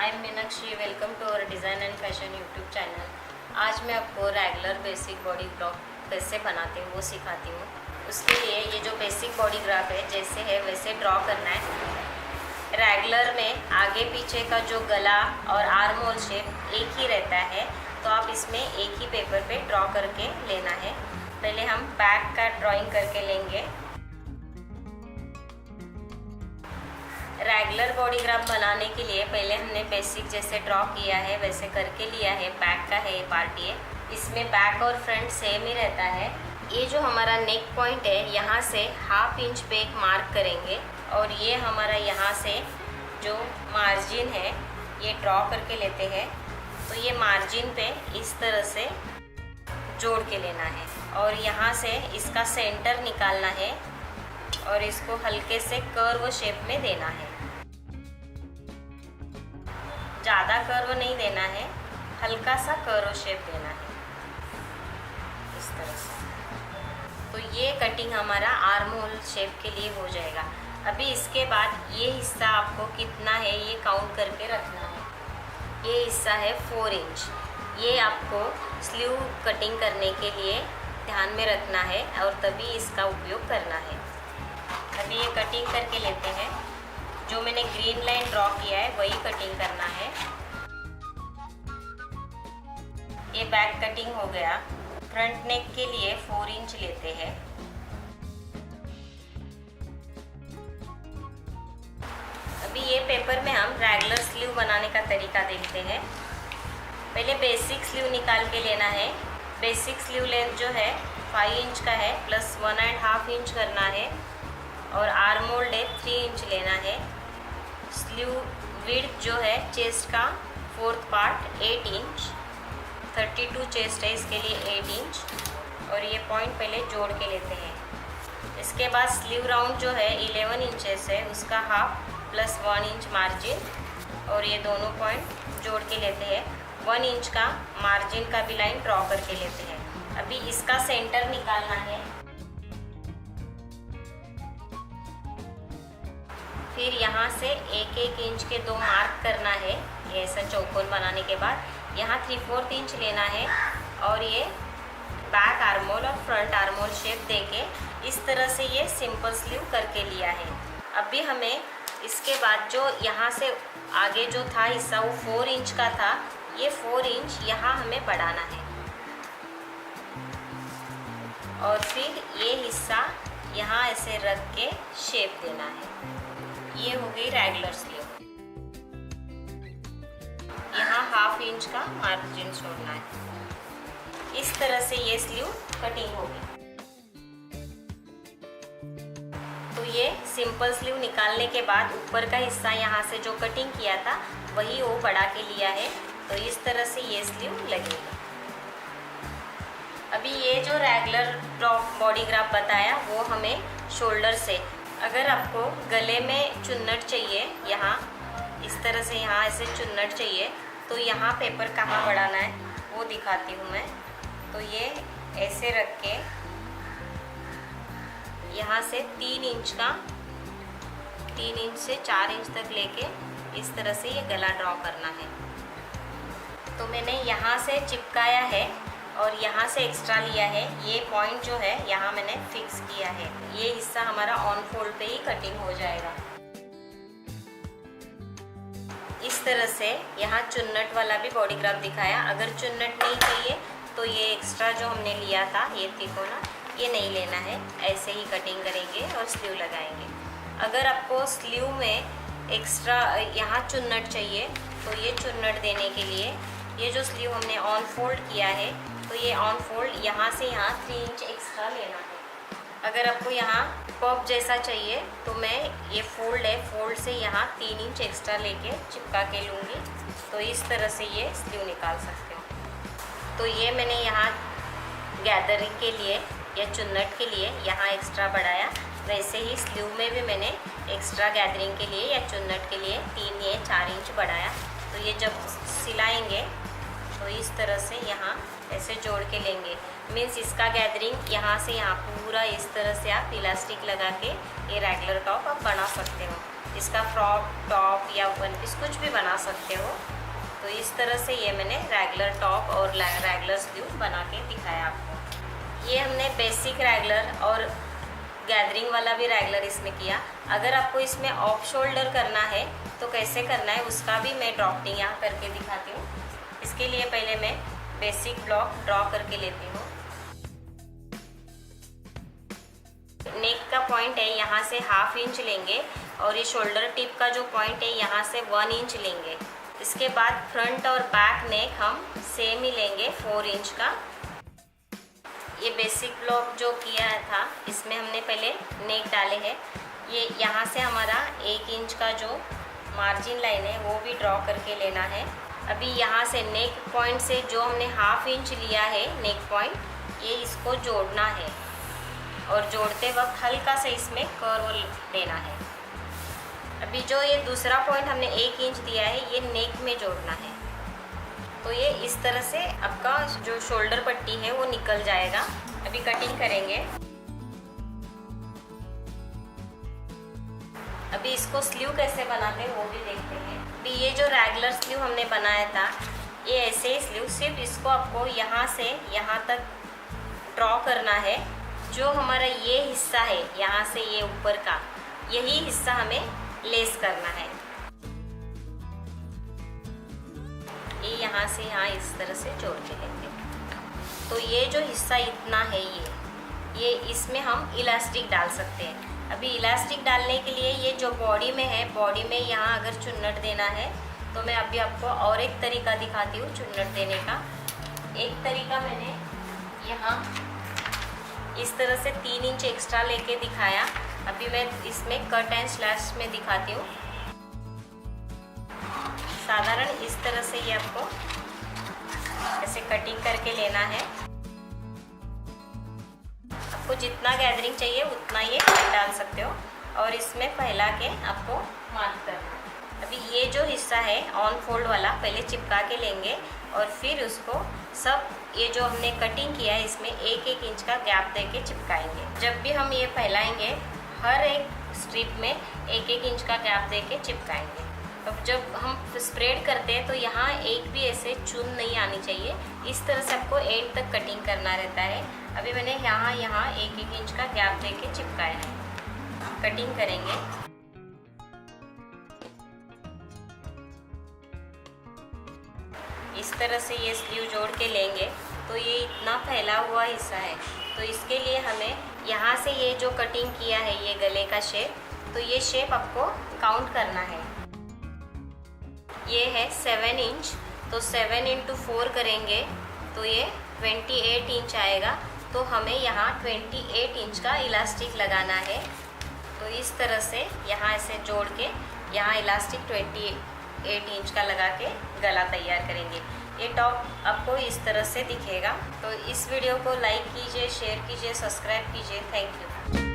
I am Meenakshi, welcome to our design and fashion YouTube channel. आज मैं आपको regular basic body block कैसे बनाते हैं वो सिखाती हूँ। उसके लिए ये जो बेसिक बॉडी ग्राफ है जैसे है वैसे ड्रॉ करना है। रेगुलर में आगे पीछे का जो गला और आर्म होल शेप एक ही रहता है, तो आप इसमें एक ही पेपर पे ड्रॉ करके लेना है। पहले हम बैक का ड्राइंग करके लेंगे। रेगुलर बॉडी ग्राफ बनाने के लिए पहले हमने बेसिक जैसे ड्रॉ किया है वैसे करके लिया है। बैक का है ये पार्ट, ये इसमें बैक और फ्रंट सेम ही रहता है। ये जो हमारा नेक पॉइंट है यहाँ से 1/2 इंच पे एक मार्क करेंगे और ये हमारा यहाँ से जो मार्जिन है ये ड्रॉ करके लेते हैं। तो ये मार्जिन पे इस तरह से जोड़ के लेना है और यहाँ से इसका सेंटर निकालना है और इसको हल्के से कर्व शेप में देना है। ज़्यादा कर्व नहीं देना है, हल्का सा कर्व शेप देना है इस तरह से। तो ये कटिंग हमारा आर्म होल शेप के लिए हो जाएगा। अभी इसके बाद ये हिस्सा आपको कितना है ये काउंट करके रखना है। ये हिस्सा है 4 इंच। ये आपको स्लीव कटिंग करने के लिए ध्यान में रखना है और तभी इसका उपयोग करना है। अभी ये कटिंग करके लेते हैं। जो मैंने ग्रीन लाइन ड्रॉ किया है वही कटिंग करना है। ये बैक कटिंग हो गया। फ्रंट नेक के लिए 4 इंच लेते हैं। अभी ये पेपर में हम रेगुलर स्लीव बनाने का तरीका देखते हैं। पहले बेसिक स्लीव निकाल के लेना है। बेसिक स्लीव लेंथ जो है 5 इंच का है, प्लस 1.5 इंच करना है और आर्म होल डेप्थ 3 इंच लेना है। स्लीव विड्थ जो है चेस्ट का 4th पार्ट 8 इंच, 32 चेस्ट है इसके लिए 8 इंच और ये पॉइंट पहले जोड़ के लेते हैं। इसके बाद स्लीव राउंड जो है 11 इंचेस है, उसका हाफ प्लस 1 इंच मार्जिन और ये दोनों पॉइंट जोड़ के लेते हैं। 1 इंच का मार्जिन का भी लाइन ड्रॉ करके लेते हैं। अभी इसका सेंटर निकालना है। फिर यहाँ से 1-1 इंच के 2 मार्क करना है। ये ऐसा चौकोन बनाने के बाद यहाँ 3/4 इंच लेना है और ये बैक आर्म होल और फ्रंट आर्म होल शेप देके इस तरह से ये सिंपल स्लीव करके लिया है। अभी हमें इसके बाद जो यहाँ से आगे जो था हिस्सा वो 4 इंच का था, ये 4 इंच यहाँ हमें बढ़ाना है और फिर ये हिस्सा यहाँ ऐसे रख के शेप देना है। ये हो गई रेगुलर स्लीव। यहाँ 1/2 इंच का मार्जिन छोड़ना है। इस तरह से ये स्लीव कटिंग होगी। तो ये सिंपल स्लीव निकालने के बाद ऊपर का हिस्सा यहाँ से जो कटिंग किया था वही वो बढ़ा के लिया है। तो इस तरह से ये स्लीव लगेगा। अभी ये जो रेगुलर बॉडी ग्राफ बताया वो हमें शोल्डर से, अगर आपको गले में चुन्नट चाहिए, यहाँ इस तरह से यहाँ ऐसे चुन्नट चाहिए तो यहाँ पेपर कहाँ बढ़ाना है वो दिखाती हूँ मैं। तो ये ऐसे रख के यहाँ से 3 इंच का 3 इंच से 4 इंच तक लेके इस तरह से ये गला ड्रॉ करना है। तो मैंने यहाँ से चिपकाया है और यहाँ से एक्स्ट्रा लिया है। ये पॉइंट जो है यहाँ मैंने फिक्स किया है। ये हिस्सा हमारा ऑन फोल्ड पे ही कटिंग हो जाएगा। इस तरह से यहाँ चुन्नट वाला भी बॉडी ग्राफ दिखाया। अगर चुन्नट नहीं चाहिए तो ये एक्स्ट्रा जो हमने लिया था ये तिकोना, ये नहीं लेना है। ऐसे ही कटिंग करेंगे और स्लीव लगाएंगे। अगर आपको स्लीव में एक्स्ट्रा यहाँ चुन्नट चाहिए तो ये चुन्नट देने के लिए ये जो स्लीव हमने ऑन फोल्ड किया है तो ये ऑन फोल्ड यहाँ से यहाँ 3 इंच एक्स्ट्रा लेना है। अगर आपको यहाँ पॉप जैसा चाहिए तो मैं ये फोल्ड है, फोल्ड से यहाँ 3 इंच एक्स्ट्रा लेके चिपका के लूँगी। तो इस तरह से ये स्लीव निकाल सकते हो। तो ये मैंने यहाँ गैदरिंग के लिए या चुन्नट के लिए यहाँ एक्स्ट्रा बढ़ाया। वैसे ही स्लीव में भी मैंने एक्स्ट्रा गैदरिंग के लिए या चुन्नट के लिए 3 या 4 इंच बढ़ाया। तो ये जब सिलाएंगे तो इस तरह से यहाँ ऐसे जोड़ के लेंगे। मीन्स इसका गैदरिंग यहाँ से यहाँ पूरा इस तरह से आप इलास्टिक लगा के ये रेगुलर टॉप आप बना सकते हो। इसका फ्रॉक, टॉप या वन पीस कुछ भी बना सकते हो। तो इस तरह से ये मैंने रेगुलर टॉप और रेगुलर स्लीव बना के दिखाया आपको। ये हमने बेसिक रेगुलर और गैदरिंग वाला भी रेगुलर इसमें किया। अगर आपको इसमें ऑफ शोल्डर करना है तो कैसे करना है उसका भी मैं ड्रॉफ्टिंग यहाँ करके दिखाती हूँ। इसके लिए पहले मैं बेसिक ब्लॉक ड्रॉ करके लेती हूँ। नेक का पॉइंट है यहाँ से 1/2 इंच लेंगे और ये शोल्डर टिप का जो पॉइंट है यहाँ से 1 इंच लेंगे। इसके बाद फ्रंट और बैक नेक हम सेम ही लेंगे 4 इंच का। ये बेसिक ब्लॉक जो किया था इसमें हमने पहले नेक डाले हैं। ये यहाँ से हमारा 1 इंच का जो मार्जिन लाइन है वो भी ड्रॉ करके लेना है। अभी यहाँ से नेक पॉइंट से जो हमने 1/2 इंच लिया है नेक पॉइंट, ये इसको जोड़ना है और जोड़ते वक्त हल्का से इसमें कर्व देना है। अभी जो ये दूसरा पॉइंट हमने 1 इंच दिया है ये नेक में जोड़ना है। तो ये इस तरह से आपका जो शोल्डर पट्टी है वो निकल जाएगा। अभी कटिंग करेंगे। अभी इसको स्लीव कैसे बनाते हैं वो भी देखते हैं। अभी ये जो रेगुलर स्लीव हमने बनाया था ये ऐसे ही स्लीव, सिर्फ इसको आपको यहाँ से यहाँ तक ड्रॉ करना है। जो हमारा ये हिस्सा है यहाँ से ये ऊपर का, यही हिस्सा हमें लेस करना है। ये यहाँ से यहाँ इस तरह से जोड़ के लेंगे। तो ये जो हिस्सा इतना है ये इसमें हम इलास्टिक डाल सकते हैं। अभी इलास्टिक डालने के लिए ये जो बॉडी में है, बॉडी में यहाँ अगर चुन्नट देना है तो मैं अभी आपको और एक तरीका दिखाती हूँ चुन्नट देने का। एक तरीका मैंने यहाँ इस तरह से 3 इंच एक्स्ट्रा लेके दिखाया। अभी मैं इसमें कट एंड स्लैश में दिखाती हूँ। साधारण इस तरह से ये आपको ऐसे कटिंग करके लेना है। आपको जितना गैदरिंग चाहिए उतना ये डाल सकते हो और इसमें फैला के आपको मार्क करना है। अभी ये जो हिस्सा है ऑन फोल्ड वाला पहले चिपका के लेंगे और फिर उसको सब ये जो हमने कटिंग किया है इसमें 1-1 इंच का गैप दे के चिपकाएंगे। जब भी हम ये फैलाएंगे हर एक स्ट्रिप में 1-1 इंच का गैप दे के चिपकाएंगे। अब जब हम स्प्रेड करते हैं तो यहाँ एक भी ऐसे चून नहीं आनी चाहिए। इस तरह से आपको एंड तक कटिंग करना रहता है। अभी मैंने यहाँ 1-1 इंच का गैप दे के चिपकाया है। कटिंग करेंगे। इस तरह से ये स्लीव जोड़ के लेंगे। तो ये इतना फैला हुआ हिस्सा है तो इसके लिए हमें यहाँ से ये जो कटिंग किया है ये गले का शेप, तो ये शेप आपको काउंट करना है। ये है 7 इंच, तो 7 × 4 करेंगे तो ये 28 इंच आएगा। तो हमें यहाँ 28 इंच का इलास्टिक लगाना है। तो इस तरह से यहाँ ऐसे जोड़ के यहाँ इलास्टिक 28 इंच का लगा के गला तैयार करेंगे। ये टॉप आपको इस तरह से दिखेगा। तो इस वीडियो को लाइक कीजिए, शेयर कीजिए, सब्सक्राइब कीजिए। Thank you.